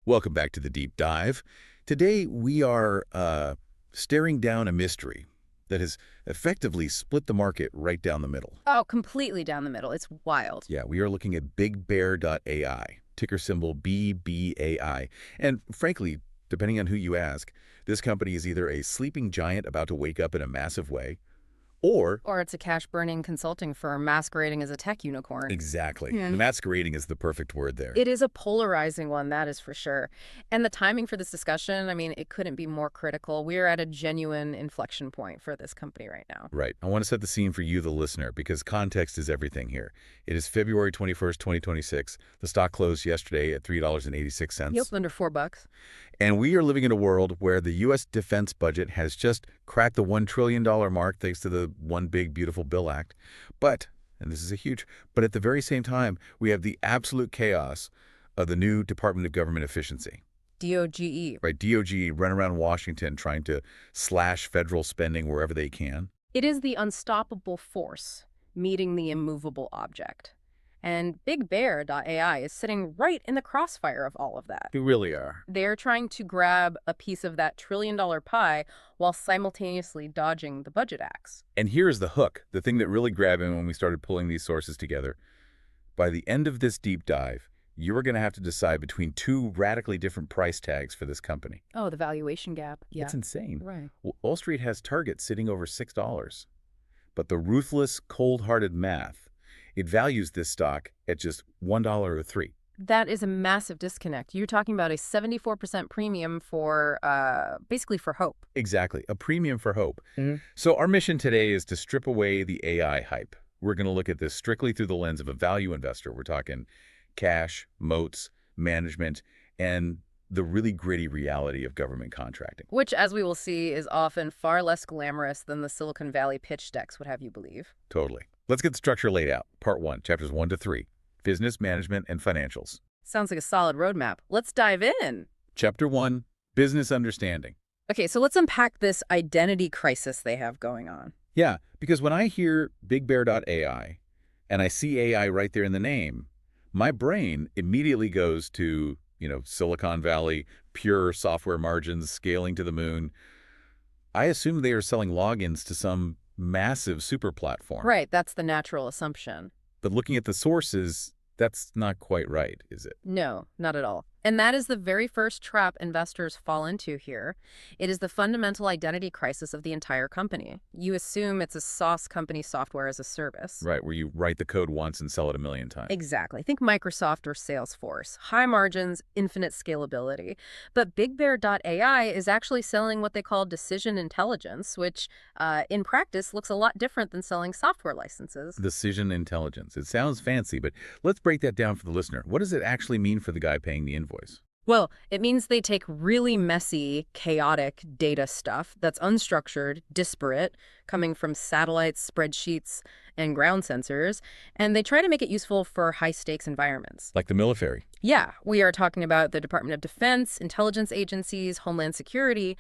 Welcome back to the Deep Dive. Today we are staring down a mystery that has effectively split the market right down the middle. Oh, completely down the middle. It's wild. Yeah, we are looking at BigBear.ai, ticker symbol BBAI. And frankly, depending on who you ask, this company is either a sleeping giant about to wake up in a massive way, or... Or it's a cash-burning consulting firm masquerading as a tech unicorn. Exactly. Yeah. Masquerading is the perfect word there. It is a polarizing one, that is for sure. And the timing for this discussion, I mean, it couldn't be more critical. We are at a genuine inflection point for this company right now. Right. I want to set the scene for you, the listener, because context is everything here. It is February 21st, 2026. The stock closed yesterday at $3.86. Yep, under $4. And we are living in a world where the U.S. defense budget has just cracked the $1 trillion mark thanks to the One Big Beautiful Bill Act. But, and this is a huge, but at the very same time, we have the absolute chaos of the new Department of Government Efficiency. DOGE. Right, DOGE run around Washington trying to slash federal spending wherever they can. It is the unstoppable force meeting the immovable object. And BigBear.ai is sitting right in the crossfire of all of that. They really are. They're trying to grab a piece of that trillion-dollar pie while simultaneously dodging the budget axe. And here's the hook, the thing that really grabbed me when we started pulling these sources together. By the end of this deep dive, you are going to have to decide between two radically different price tags for this company. Oh, the valuation gap. Yeah. It's insane. Right. Wall Street has targets sitting over $6. But the ruthless, cold-hearted math, it values this stock at just $1 or $3. That is a massive disconnect. You're talking about a 74% premium for, basically for hope. Exactly, a premium for hope. So our mission today is to strip away the AI hype. We're going to look at this strictly through the lens of a value investor. We're talking cash, moats, management, and the really gritty reality of government contracting. Which, as we will see, is often far less glamorous than the Silicon Valley pitch decks would have you believe. Totally. Let's get the structure laid out. Part 1, chapters 1 to 3, business, management, and financials. Sounds like a solid roadmap. Let's dive in. Chapter 1, business understanding. Okay, so let's unpack this identity crisis they have going on. Yeah, because when I hear BigBear.ai and I see AI right there in the name, my brain immediately goes to, Silicon Valley, pure software margins, scaling to the moon. I assume they are selling logins to some massive super platform. Right, that's the natural assumption. But looking at the sources, that's not quite right, is it? No, not at all. And that is the very first trap investors fall into here. It is the fundamental identity crisis of the entire company. You assume it's a SaaS company, software as a service. Right, where you write the code once and sell it 1,000,000 times. Exactly. Think Microsoft or Salesforce. High margins, infinite scalability. But BigBear.ai is actually selling what they call decision intelligence, which in practice looks a lot different than selling software licenses. Decision intelligence. It sounds fancy, but let's break that down for the listener. What does it actually mean for the guy paying the invoice? Well, it means they take really messy, chaotic data stuff that's unstructured, disparate, coming from satellites, spreadsheets, and ground sensors, and they try to make it useful for high-stakes environments. Like the military. Yeah, we are talking about the Department of Defense, intelligence agencies, Homeland Security.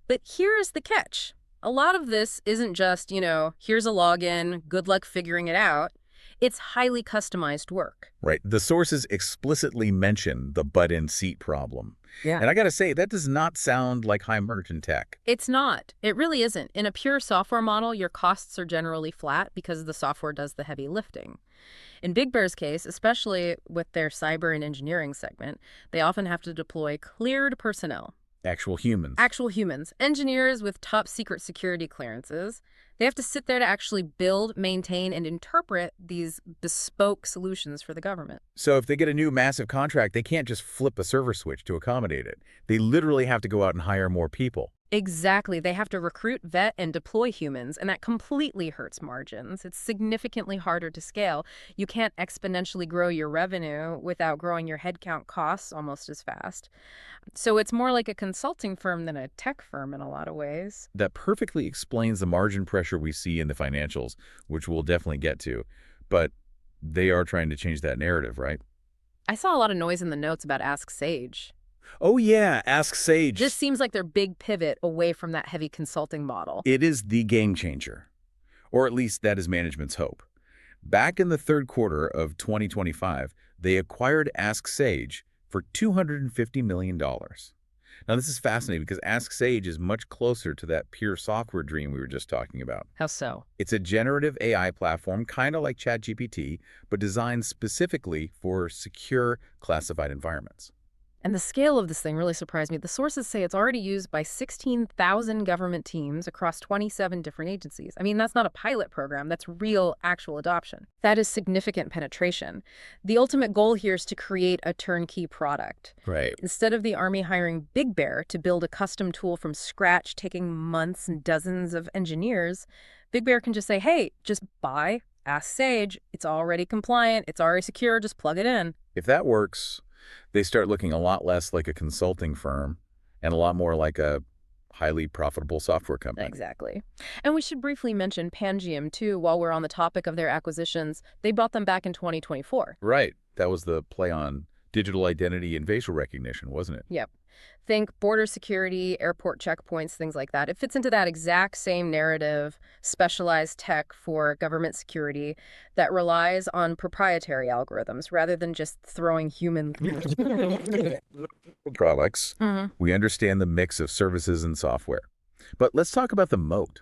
But here's the catch. A lot of this isn't just, here's a login, good luck figuring it out. It's highly customized work. Right. The sources explicitly mention the butt-in-seat problem. Yeah. And I got to say, that does not sound like high-margin tech. It's not. It really isn't. In a pure software model, your costs are generally flat because the software does the heavy lifting. In BigBear's case, especially with their cyber and engineering segment, they often have to deploy cleared personnel. Actual humans. Actual humans. Engineers with top secret security clearances. They have to sit there to actually build, maintain, and interpret these bespoke solutions for the government. So if they get a new massive contract, they can't just flip a server switch to accommodate it. They literally have to go out and hire more people. Exactly. They have to recruit, vet, and deploy humans, and that completely hurts margins. It's significantly harder to scale. You can't exponentially grow your revenue without growing your headcount costs almost as fast. So it's more like a consulting firm than a tech firm in a lot of ways. That perfectly explains the margin pressure we see in the financials, which we'll definitely get to. But they are trying to change that narrative, right? I saw a lot of noise in the notes about Ask Sage. Oh yeah, Ask Sage. This seems like their big pivot away from that heavy consulting model. It is the game changer, or at least that is management's hope. Back in the third quarter of 2025, they acquired Ask Sage for $250 million. Now, this is fascinating because Ask Sage is much closer to that pure software dream we were just talking about. How so? It's a generative AI platform, kind of like ChatGPT, but designed specifically for secure, classified environments. And the scale of this thing really surprised me. The sources say it's already used by 16,000 government teams across 27 different agencies. I mean, that's not a pilot program. That's real, actual adoption. That is significant penetration. The ultimate goal here is to create a turnkey product. Right. Instead of the Army hiring Big Bear to build a custom tool from scratch, taking months and dozens of engineers, Big Bear can just say, hey, just buy, Ask Sage. It's already compliant. It's already secure. Just plug it in. If that works, they start looking a lot less like a consulting firm and a lot more like a highly profitable software company. Exactly. And we should briefly mention Pangiam, too, while we're on the topic of their acquisitions. They bought them back in 2024. Right. That was the play on digital identity and facial recognition, wasn't it? Yep. Think border security, airport checkpoints, things like that. It fits into that exact same narrative, specialized tech for government security that relies on proprietary algorithms rather than just throwing human Products. Mhm. We understand the mix of services and software. But let's talk about the moat.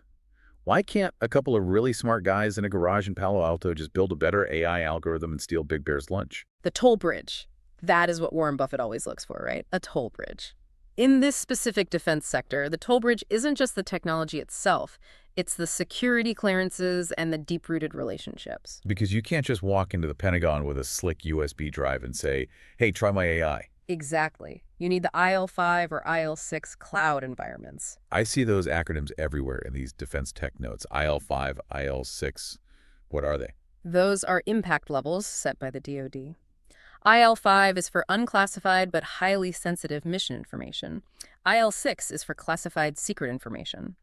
Why can't a couple of really smart guys in a garage in Palo Alto just build a better AI algorithm and steal Big Bear's lunch? The toll bridge. That is what Warren Buffett always looks for, right? A toll bridge. In this specific defense sector, the toll bridge isn't just the technology itself. It's the security clearances and the deep-rooted relationships. Because you can't just walk into the Pentagon with a slick USB drive and say, hey, try my AI. Exactly. You need the IL5 or IL6 cloud environments. I see those acronyms everywhere in these defense tech notes. IL5, IL6. What are they? Those are impact levels set by the DoD. IL5 is for unclassified but highly sensitive mission information. IL6 is for classified secret information.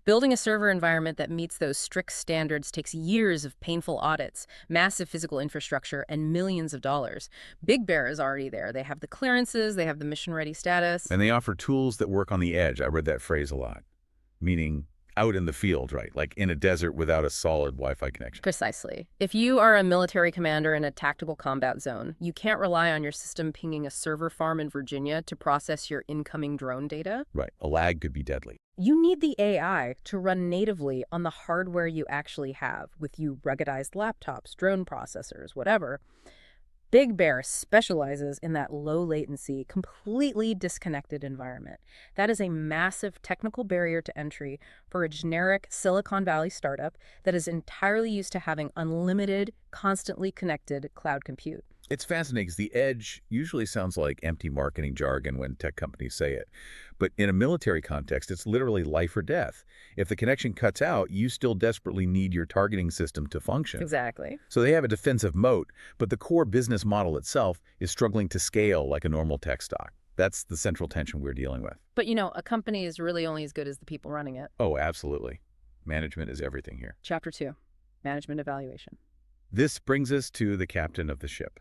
Building a server environment that meets those strict standards takes years of painful audits, massive physical infrastructure, and millions of dollars. Big Bear is already there. They have the clearances, they have the mission-ready status. And they offer tools that work on the edge. I read that phrase a lot, meaning out in the field, right? Like in a desert without a solid Wi-Fi connection. Precisely. If you are a military commander in a tactical combat zone, you can't rely on your system pinging a server farm in Virginia to process your incoming drone data. Right. A lag could be deadly. You need the AI to run natively on the hardware you actually have, with you ruggedized laptops, drone processors, whatever. Big Bear specializes in that low latency, completely disconnected environment. That is a massive technical barrier to entry for a generic Silicon Valley startup that is entirely used to having unlimited, constantly connected cloud compute. It's fascinating because the edge usually sounds like empty marketing jargon when tech companies say it. But in a military context, it's literally life or death. If the connection cuts out, you still desperately need your targeting system to function. Exactly. So they have a defensive moat, but the core business model itself is struggling to scale like a normal tech stock. That's the central tension we're dealing with. But a company is really only as good as the people running it. Oh, absolutely. Management is everything here. Chapter 2, Management Evaluation. This brings us to the captain of the ship.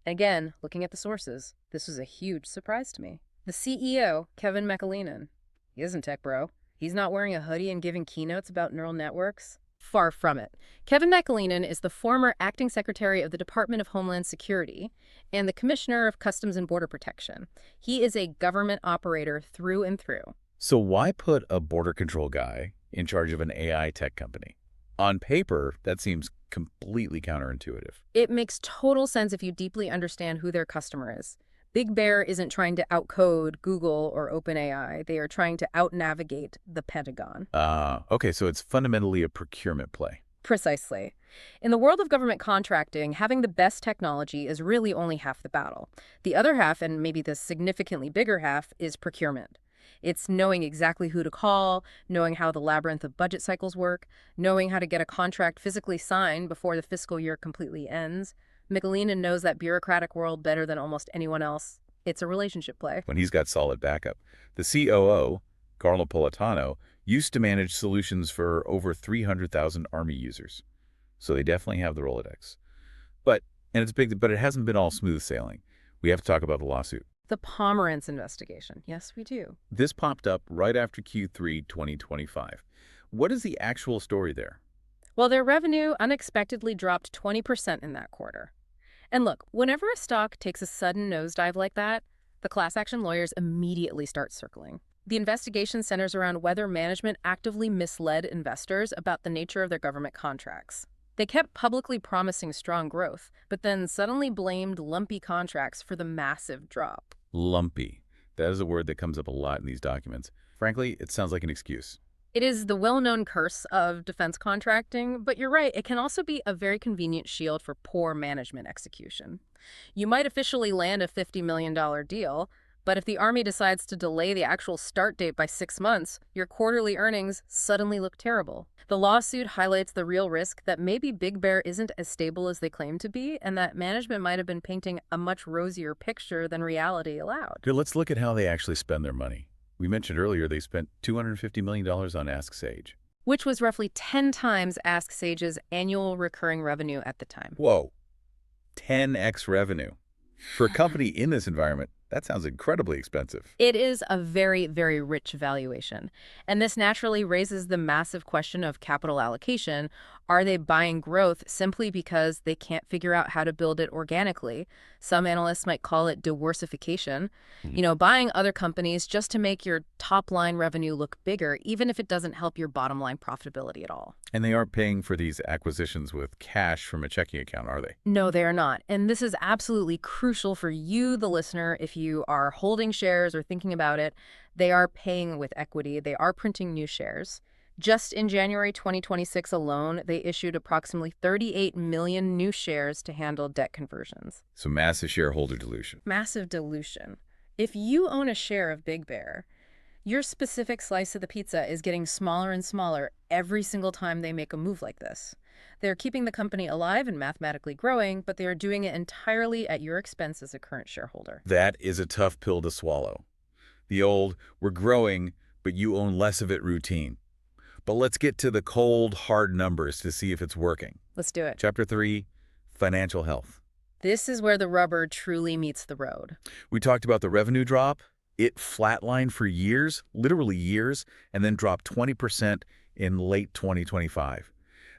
Again, looking at the sources, this was a huge surprise to me. The CEO, Kevin McAleenan, he isn't tech bro. He's not wearing a hoodie and giving keynotes about neural networks. Far from it. Kevin McAleenan is the former acting secretary of the Department of Homeland Security and the commissioner of Customs and Border Protection. He is a government operator through and through. So why put a border control guy in charge of an AI tech company? On paper, that seems completely counterintuitive. It makes total sense if you deeply understand who their customer is. Big Bear isn't trying to outcode Google or OpenAI. They are trying to outnavigate the Pentagon. Okay, so it's fundamentally a procurement play. Precisely. In the world of government contracting, having the best technology is really only half the battle. The other half, and maybe the significantly bigger half, is procurement. It's knowing exactly who to call, knowing how the labyrinth of budget cycles work, knowing how to get a contract physically signed before the fiscal year completely ends. McAleenan knows that bureaucratic world better than almost anyone else. It's a relationship play. When he's got solid backup. The COO, Carlo Politano, used to manage solutions for over 300,000 Army users. So they definitely have the Rolodex. But it hasn't been all smooth sailing. We have to talk about the lawsuit. The Pomerantz investigation. Yes, we do. This popped up right after Q3 2025. What is the actual story there? Well, their revenue unexpectedly dropped 20% in that quarter. And look, whenever a stock takes a sudden nosedive like that, the class action lawyers immediately start circling. The investigation centers around whether management actively misled investors about the nature of their government contracts. They kept publicly promising strong growth, but then suddenly blamed lumpy contracts for the massive drop. Lumpy. That is a word that comes up a lot in these documents. Frankly, it sounds like an excuse. It is the well-known curse of defense contracting, but you're right, it can also be a very convenient shield for poor management execution. You might officially land a $50 million deal, but if the Army decides to delay the actual start date by 6 months, your quarterly earnings suddenly look terrible. The lawsuit highlights the real risk that maybe Big Bear isn't as stable as they claim to be, and that management might have been painting a much rosier picture than reality allowed. Here, let's look at how they actually spend their money. We mentioned earlier they spent $250 million on Ask Sage. Which was roughly 10 times Ask Sage's annual recurring revenue at the time. Whoa, 10x revenue. For a company in this environment, that sounds incredibly expensive. It is a very, very rich valuation. And this naturally raises the massive question of capital allocation. Are they buying growth simply because they can't figure out how to build it organically? Some analysts might call it diversification. Buying other companies just to make your top-line revenue look bigger, even if it doesn't help your bottom-line profitability at all. And they aren't paying for these acquisitions with cash from a checking account, are they? No, they are not. And this is absolutely crucial for you, the listener, if you are holding shares or thinking about it. They are paying with equity. They are printing new shares. Just in January 2026 alone, they issued approximately 38 million new shares to handle debt conversions. So massive shareholder dilution. Massive dilution. If you own a share of Big Bear, your specific slice of the pizza is getting smaller and smaller every single time they make a move like this. They're keeping the company alive and mathematically growing, but they are doing it entirely at your expense as a current shareholder. That is a tough pill to swallow. The old, we're growing, but you own less of it routine. But let's get to the cold, hard numbers to see if it's working. Let's do it. Chapter 3, Financial Health. This is where the rubber truly meets the road. We talked about the revenue drop. It flatlined for years, literally years, and then dropped 20% in late 2025.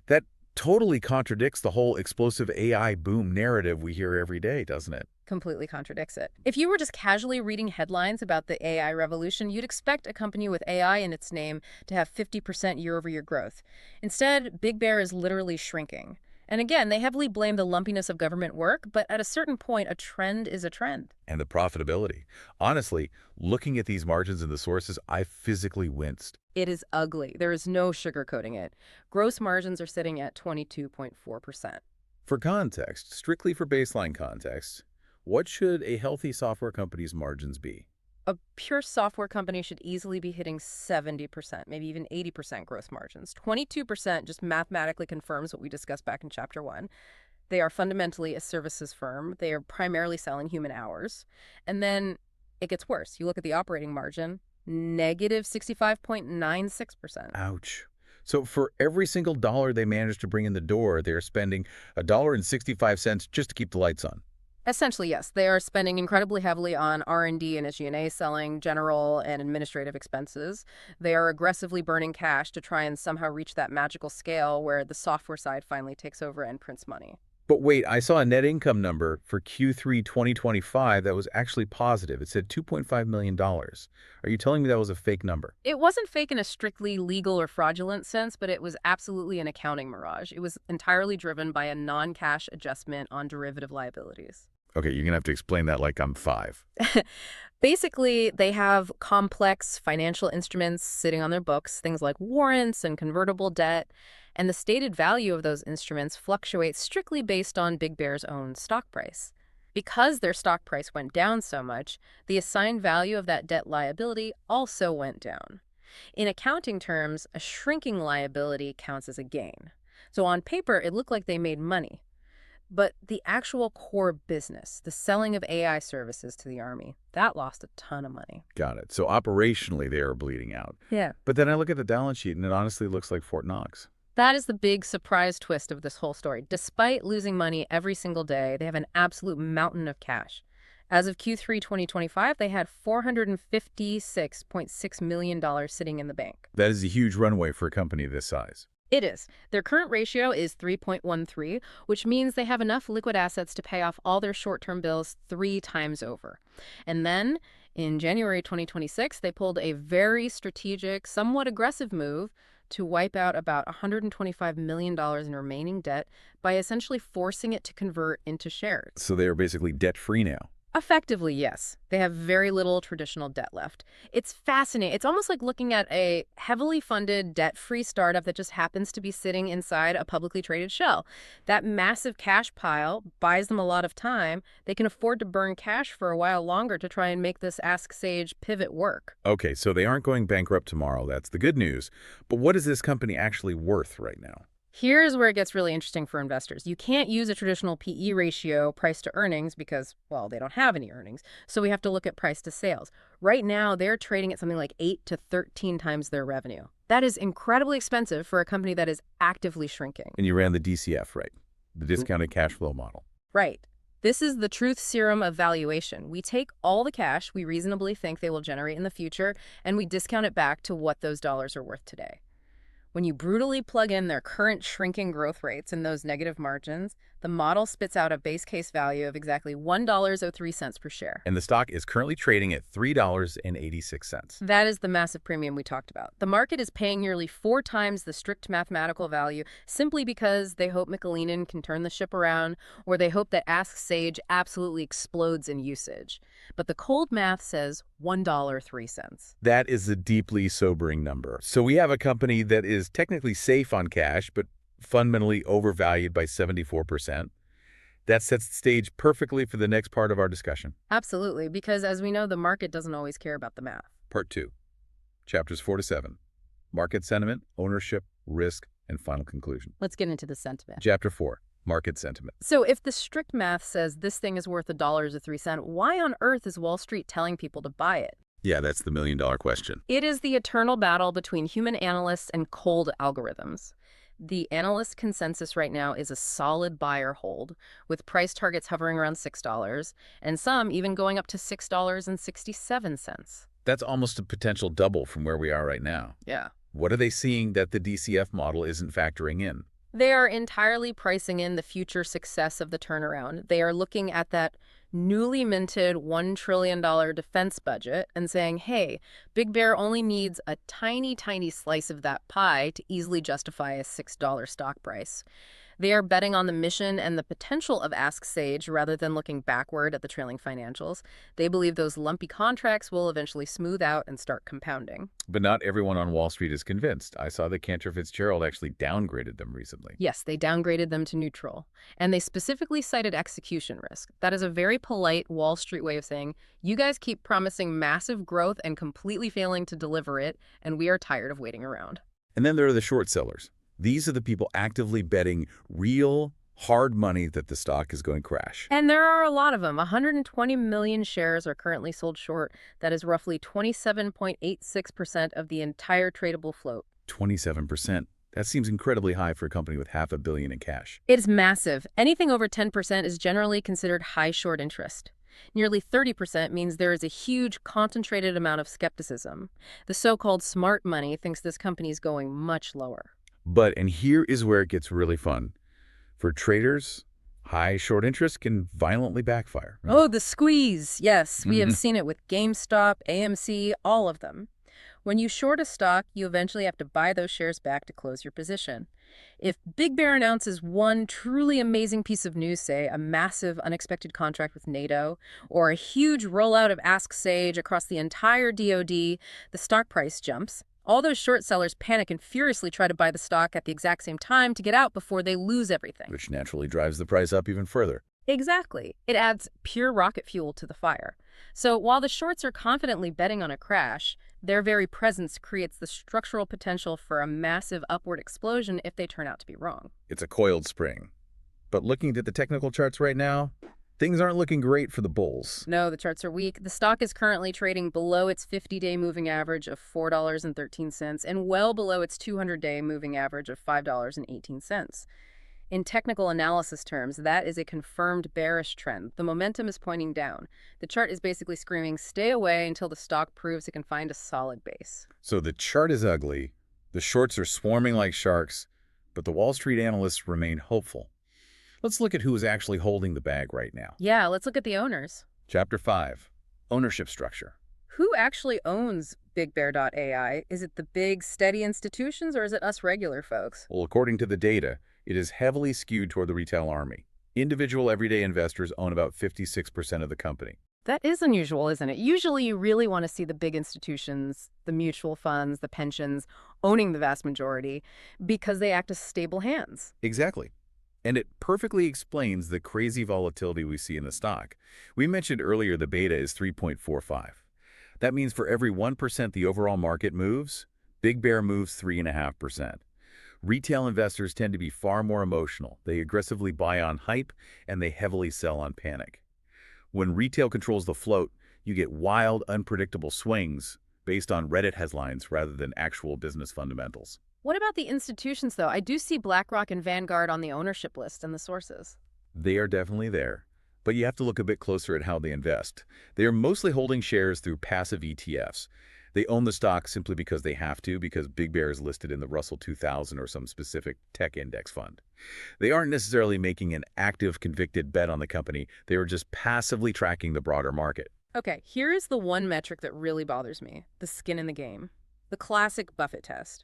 That totally contradicts the whole explosive AI boom narrative we hear every day, doesn't it? Completely contradicts it. If you were just casually reading headlines about the AI revolution, you'd expect a company with AI in its name to have 50% year-over-year growth. Instead, Big Bear is literally shrinking. And again, they heavily blame the lumpiness of government work, but at a certain point, a trend is a trend. And the profitability. Honestly, looking at these margins and the sources, I physically winced. It is ugly. There is no sugarcoating it. Gross margins are sitting at 22.4%. For context, strictly for baseline context, what should a healthy software company's margins be? A pure software company should easily be hitting 70%, maybe even 80% gross margins. 22% just mathematically confirms what we discussed back in Chapter 1. They are fundamentally a services firm. They are primarily selling human hours. And then it gets worse. You look at the operating margin, negative 65.96%. Ouch. So for every single dollar they manage to bring in the door, they're spending $1.65 just to keep the lights on. Essentially, yes. They are spending incredibly heavily on R&D and SG&A, selling general and administrative expenses. They are aggressively burning cash to try and somehow reach that magical scale where the software side finally takes over and prints money. But wait, I saw a net income number for Q3 2025 that was actually positive. It said $2.5 million. Are you telling me that was a fake number? It wasn't fake in a strictly legal or fraudulent sense, but it was absolutely an accounting mirage. It was entirely driven by a non-cash adjustment on derivative liabilities. Okay, you're going to have to explain that like I'm 5. Basically, they have complex financial instruments sitting on their books, things like warrants and convertible debt, and the stated value of those instruments fluctuates strictly based on Big Bear's own stock price. Because their stock price went down so much, the assigned value of that debt liability also went down. In accounting terms, a shrinking liability counts as a gain. So on paper, it looked like they made money. But the actual core business, the selling of AI services to the Army, that lost a ton of money. Got it. So operationally, they are bleeding out. Yeah. But then I look at the balance sheet, and it honestly looks like Fort Knox. That is the big surprise twist of this whole story. Despite losing money every single day, they have an absolute mountain of cash. As of Q3 2025, they had $456.6 million sitting in the bank. That is a huge runway for a company this size. It is. Their current ratio is 3.13, which means they have enough liquid assets to pay off all their short-term bills 3 times over. And then, in January 2026, they pulled a very strategic, somewhat aggressive move to wipe out about $125 million in remaining debt by essentially forcing it to convert into shares. So they are basically debt-free now. Effectively, yes. They have very little traditional debt left. It's fascinating. It's almost like looking at a heavily funded, debt-free startup that just happens to be sitting inside a publicly traded shell. That massive cash pile buys them a lot of time. They can afford to burn cash for a while longer to try and make this Ask Sage pivot work. Okay, so they aren't going bankrupt tomorrow. That's the good news. But what is this company actually worth right now? Here's where it gets really interesting for investors. You can't use a traditional PE ratio, price to earnings, because, well, they don't have any earnings. So we have to look at price to sales. Right now, they're trading at something like 8 to 13 times their revenue. That is incredibly expensive for a company that is actively shrinking. And you ran the DCF, right? The discounted cash flow model. Right. This is the truth serum of valuation. We take all the cash we reasonably think they will generate in the future, and we discount it back to what those dollars are worth today. When you brutally plug in their current shrinking growth rates and those negative margins, the model spits out a base case value of exactly $1.03 per share. And the stock is currently trading at $3.86. That is the massive premium we talked about. The market is paying nearly 4 times the strict mathematical value simply because they hope Michelin can turn the ship around, or they hope that Ask Sage absolutely explodes in usage. But the cold math says $1.03. That is a deeply sobering number. So we have a company that is technically safe on cash, but fundamentally overvalued by 74%. That sets the stage perfectly for the next part of our discussion. Absolutely, because as we know, the market doesn't always care about the math. Part 2, chapters 4 to 7. Market sentiment, ownership, risk, and final conclusion. Let's get into the sentiment. Chapter 4, market sentiment. So if the strict math says this thing is worth $1.03, why on earth is Wall Street telling people to buy it? Yeah, that's the million-dollar question. It is the eternal battle between human analysts and cold algorithms. The analyst consensus right now is a solid buyer hold, with price targets hovering around $6, and some even going up to $6.67. That's almost a potential double from where we are right now. Yeah. What are they seeing that the DCF model isn't factoring in? They are entirely pricing in the future success of the turnaround. They are looking at that newly minted $1 trillion defense budget and saying, hey, Big Bear only needs a tiny, tiny slice of that pie to easily justify a $6 stock price. They are betting on the mission and the potential of Ask Sage rather than looking backward at the trailing financials. They believe those lumpy contracts will eventually smooth out and start compounding. But not everyone on Wall Street is convinced. I saw that Cantor Fitzgerald actually downgraded them recently. Yes, they downgraded them to neutral. And they specifically cited execution risk. That is a very polite Wall Street way of saying, you guys keep promising massive growth and completely failing to deliver it, and we are tired of waiting around. And then there are the short sellers. These are the people actively betting real, hard money that the stock is going to crash. And there are a lot of them. 120 million shares are currently sold short. That is roughly 27.86% of the entire tradable float. 27%. That seems incredibly high for a company with $500 million in cash. It's massive. Anything over 10% is generally considered high short interest. Nearly 30% means there is a huge concentrated amount of skepticism. The so-called smart money thinks this company is going much lower. But, and here is where it gets really fun. For traders, high short interest can violently backfire. Right? Oh, the squeeze. Yes, we have seen it with GameStop, AMC, all of them. When you short a stock, you eventually have to buy those shares back to close your position. If Big Bear announces one truly amazing piece of news, say a massive unexpected contract with NATO, or a huge rollout of Ask Sage across the entire DoD, the stock price jumps. All those short sellers panic and furiously try to buy the stock at the exact same time to get out before they lose everything. Which naturally drives the price up even further. Exactly. It adds pure rocket fuel to the fire. So while the shorts are confidently betting on a crash, their very presence creates the structural potential for a massive upward explosion if they turn out to be wrong. It's a coiled spring. But looking at the technical charts right now, things aren't looking great for the bulls. No, the charts are weak. The stock is currently trading below its 50-day moving average of $4.13 and well below its 200-day moving average of $5.18. In technical analysis terms, that is a confirmed bearish trend. The momentum is pointing down. The chart is basically screaming, stay away until the stock proves it can find a solid base. So the chart is ugly, the shorts are swarming like sharks, but the Wall Street analysts remain hopeful. Let's look at who is actually holding the bag right now. Yeah, let's look at the owners. Chapter 5. Ownership Structure. Who actually owns BigBear.ai? Is it the big, steady institutions, or is it us regular folks? Well, according to the data, it is heavily skewed toward the retail army. Individual everyday investors own about 56% of the company. That is unusual, isn't it? Usually you really want to see the big institutions, the mutual funds, the pensions, owning the vast majority because they act as stable hands. Exactly. And it perfectly explains the crazy volatility we see in the stock. We mentioned earlier the beta is 3.45. That means for every 1% the overall market moves, Big Bear moves 3.5%. Retail investors tend to be far more emotional. They aggressively buy on hype, and they heavily sell on panic. When retail controls the float, you get wild, unpredictable swings based on Reddit headlines rather than actual business fundamentals. What about the institutions, though? I do see BlackRock and Vanguard on the ownership list and the sources. They are definitely there, but you have to look a bit closer at how they invest. They are mostly holding shares through passive ETFs. They own the stock simply because they have to, because Big Bear is listed in the Russell 2000 or some specific tech index fund. They aren't necessarily making an active, convicted bet on the company. They are just passively tracking the broader market. Okay, here is the one metric that really bothers me, the skin in the game. The classic Buffett test.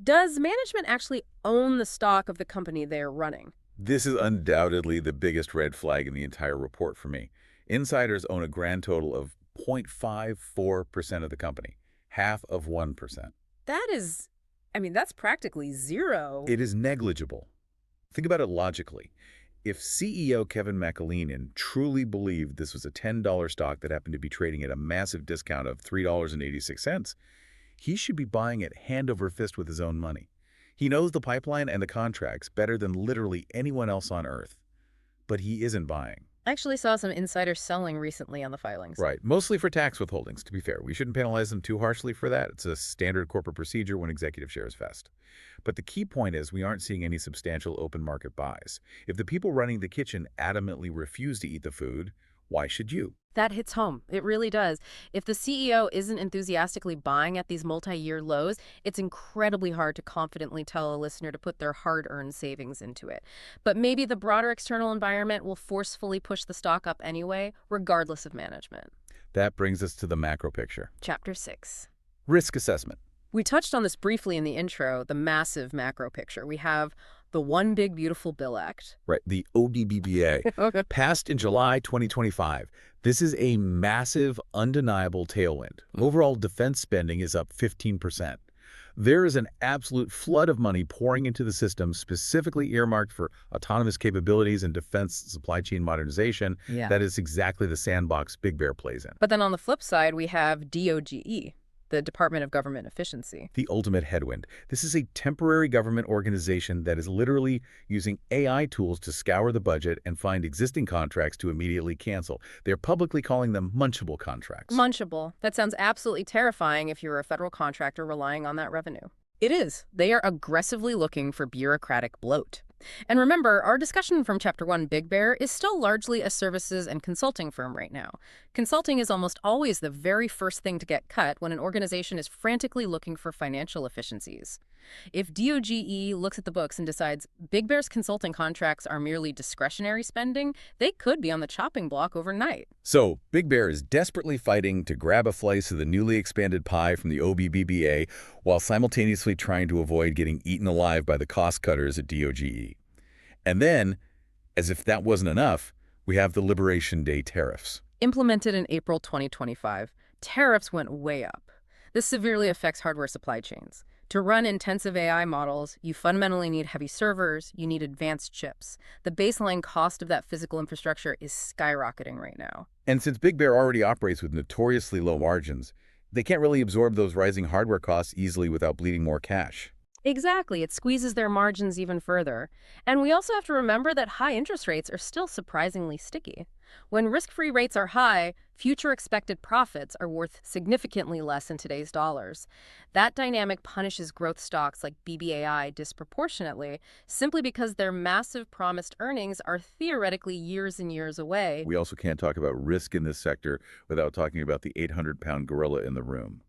Does management actually own the stock of the company they are running? This is undoubtedly the biggest red flag in the entire report for me. Insiders own a grand total of 0.54% of the company, half of 1%. That is, that's practically zero. It is negligible. Think about it logically. If CEO Kevin McAleenan truly believed this was a $10 stock that happened to be trading at a massive discount of $3.86, he should be buying it hand over fist with his own money. He knows the pipeline and the contracts better than literally anyone else on Earth. But he isn't buying. I actually saw some insider selling recently on the filings. Right, mostly for tax withholdings, to be fair. We shouldn't penalize them too harshly for that. It's a standard corporate procedure when executive shares vest. But the key point is we aren't seeing any substantial open market buys. If the people running the kitchen adamantly refuse to eat the food, why should you? That hits home. It really does. If the CEO isn't enthusiastically buying at these multi-year lows, it's incredibly hard to confidently tell a listener to put their hard-earned savings into it. But maybe the broader external environment will forcefully push the stock up anyway, regardless of management. That brings us to the macro picture. Chapter 6. Risk assessment. We touched on this briefly in the intro, the massive macro picture. We have the One Big Beautiful Bill Act. Right, the OBBBA, Okay. passed in July 2025. This is a massive, undeniable tailwind. Overall defense spending is up 15%. There is an absolute flood of money pouring into the system specifically earmarked for autonomous capabilities and defense supply chain modernization. Yeah. That is exactly the sandbox Big Bear plays in. But then on the flip side, we have DOGE, the Department of Government Efficiency. The ultimate headwind. This is a temporary government organization that is literally using AI tools to scour the budget and find existing contracts to immediately cancel. They're publicly calling them munchable contracts. Munchable. That sounds absolutely terrifying if you're a federal contractor relying on that revenue. It is. They are aggressively looking for bureaucratic bloat. And remember, our discussion from Chapter 1, Big Bear, is still largely a services and consulting firm right now. Consulting is almost always the very first thing to get cut when an organization is frantically looking for financial efficiencies. If DOGE looks at the books and decides Big Bear's consulting contracts are merely discretionary spending, they could be on the chopping block overnight. So, Big Bear is desperately fighting to grab a slice of the newly expanded pie from the OBBBA while simultaneously trying to avoid getting eaten alive by the cost cutters at DOGE. And then, as if that wasn't enough, we have the Liberation Day tariffs. Implemented in April 2025, tariffs went way up. This severely affects hardware supply chains. To run intensive AI models, you fundamentally need heavy servers, you need advanced chips. The baseline cost of that physical infrastructure is skyrocketing right now. And since Big Bear already operates with notoriously low margins, they can't really absorb those rising hardware costs easily without bleeding more cash. Exactly, it squeezes their margins even further. And we also have to remember that high interest rates are still surprisingly sticky. When risk-free rates are high, future expected profits are worth significantly less in today's dollars. That dynamic punishes growth stocks like BBAI disproportionately, simply because their massive promised earnings are theoretically years and years away. We also can't talk about risk in this sector without talking about the 800-pound gorilla in the room,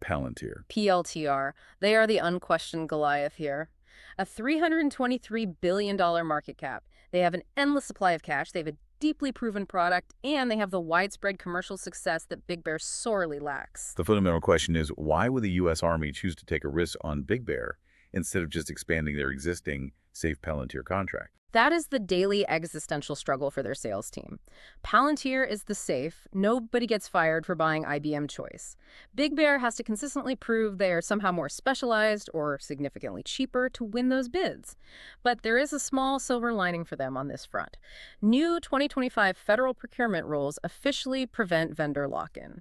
Palantir. PLTR. They are the unquestioned Goliath here. A $323 billion market cap. They have an endless supply of cash, they have a deeply proven product, and they have the widespread commercial success that Big Bear sorely lacks. The fundamental question is, why would the U.S. Army choose to take a risk on Big Bear instead of just expanding their existing safe Palantir contract? That is the daily existential struggle for their sales team. Palantir is the safe, nobody gets fired for buying IBM choice. Big Bear has to consistently prove they are somehow more specialized or significantly cheaper to win those bids. But there is a small silver lining for them on this front. New 2025 federal procurement rules officially prevent vendor lock-in.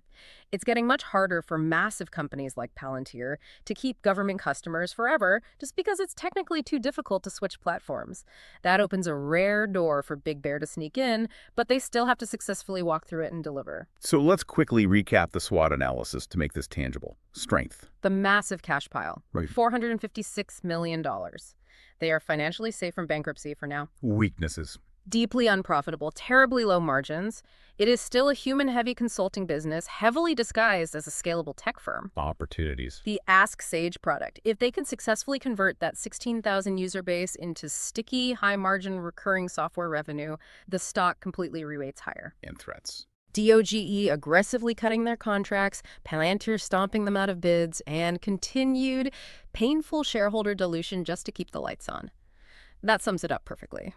It's getting much harder for massive companies like Palantir to keep government customers forever just because it's technically too difficult to switch platforms. That opens a rare door for Big Bear to sneak in, but they still have to successfully walk through it and deliver. So let's quickly recap the SWOT analysis to make this tangible. Strength. The massive cash pile, Right. $456 million. They are financially safe from bankruptcy for now. Weaknesses. Deeply unprofitable, terribly low margins. It is still a human-heavy consulting business, heavily disguised as a scalable tech firm. Opportunities. The Ask Sage product. If they can successfully convert that 16,000 user base into sticky, high-margin recurring software revenue, the stock completely re-rates higher. And threats. DOGE aggressively cutting their contracts, Palantir stomping them out of bids, and continued painful shareholder dilution just to keep the lights on. That sums it up perfectly.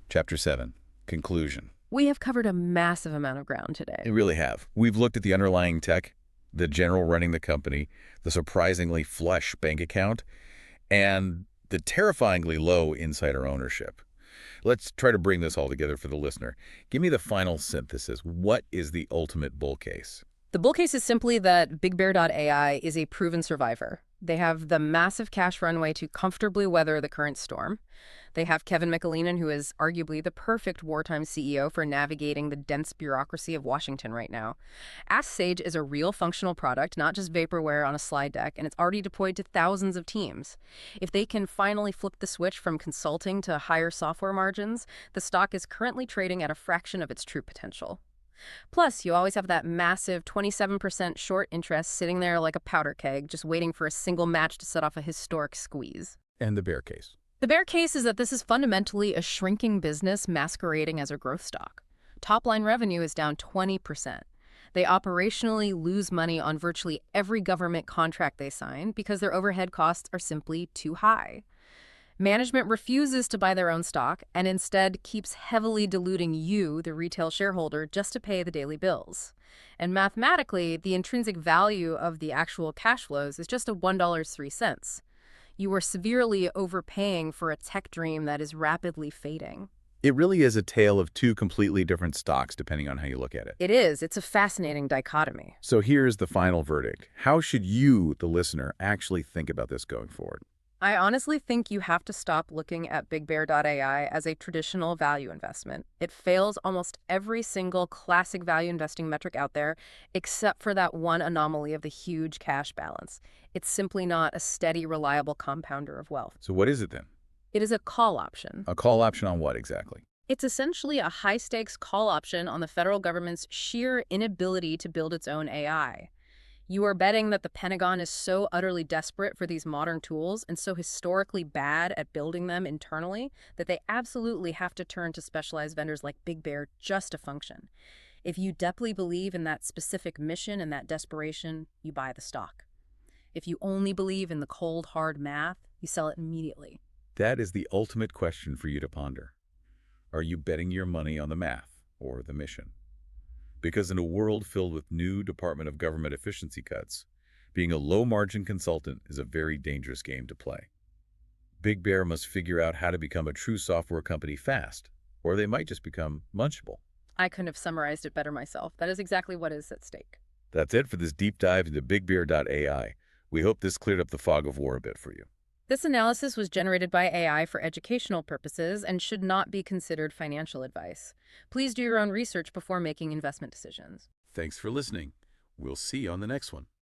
Chapter 7. Conclusion. We have covered a massive amount of ground today. We really have. We've looked at the underlying tech, the general running the company, the surprisingly flush bank account, and the terrifyingly low insider ownership. Let's try to bring this all together for the listener. Give me the final synthesis. What is the ultimate bull case? The bull case is simply that BigBear.ai is a proven survivor. They have the massive cash runway to comfortably weather the current storm. They have Kevin McAleenan, who is arguably the perfect wartime CEO for navigating the dense bureaucracy of Washington right now. Ask Sage is a real functional product, not just vaporware on a slide deck, and it's already deployed to thousands of teams. If they can finally flip the switch from consulting to higher software margins, the stock is currently trading at a fraction of its true potential. Plus, you always have that massive 27% short interest sitting there like a powder keg, just waiting for a single match to set off a historic squeeze. And the bear case. The bear case is that this is fundamentally a shrinking business masquerading as a growth stock. Top-line revenue is down 20%. They operationally lose money on virtually every government contract they sign because their overhead costs are simply too high. Management refuses to buy their own stock and instead keeps heavily diluting you, the retail shareholder, just to pay the daily bills. And mathematically, the intrinsic value of the actual cash flows is just a $1.03. You are severely overpaying for a tech dream that is rapidly fading. It really is a tale of two completely different stocks, depending on how you look at it. It is. It's a fascinating dichotomy. So here's the final verdict. How should you, the listener, actually think about this going forward? I honestly think you have to stop looking at BigBear.ai as a traditional value investment. It fails almost every single classic value investing metric out there, except for that one anomaly of the huge cash balance. It's simply not a steady, reliable compounder of wealth. So what is it then? It is a call option. A call option on what exactly? It's essentially a high-stakes call option on the federal government's sheer inability to build its own AI. You are betting that the Pentagon is so utterly desperate for these modern tools and so historically bad at building them internally that they absolutely have to turn to specialized vendors like Big Bear just to function. If you deeply believe in that specific mission and that desperation, you buy the stock. If you only believe in the cold, hard math, you sell it immediately. That is the ultimate question for you to ponder. Are you betting your money on the math or the mission? Because in a world filled with new Department of Government efficiency cuts, being a low-margin consultant is a very dangerous game to play. Big Bear must figure out how to become a true software company fast, or they might just become munchable. I couldn't have summarized it better myself. That is exactly what is at stake. That's it for this deep dive into BigBear.ai. We hope this cleared up the fog of war a bit for you. This analysis was generated by AI for educational purposes and should not be considered financial advice. Please do your own research before making investment decisions. Thanks for listening. We'll see you on the next one.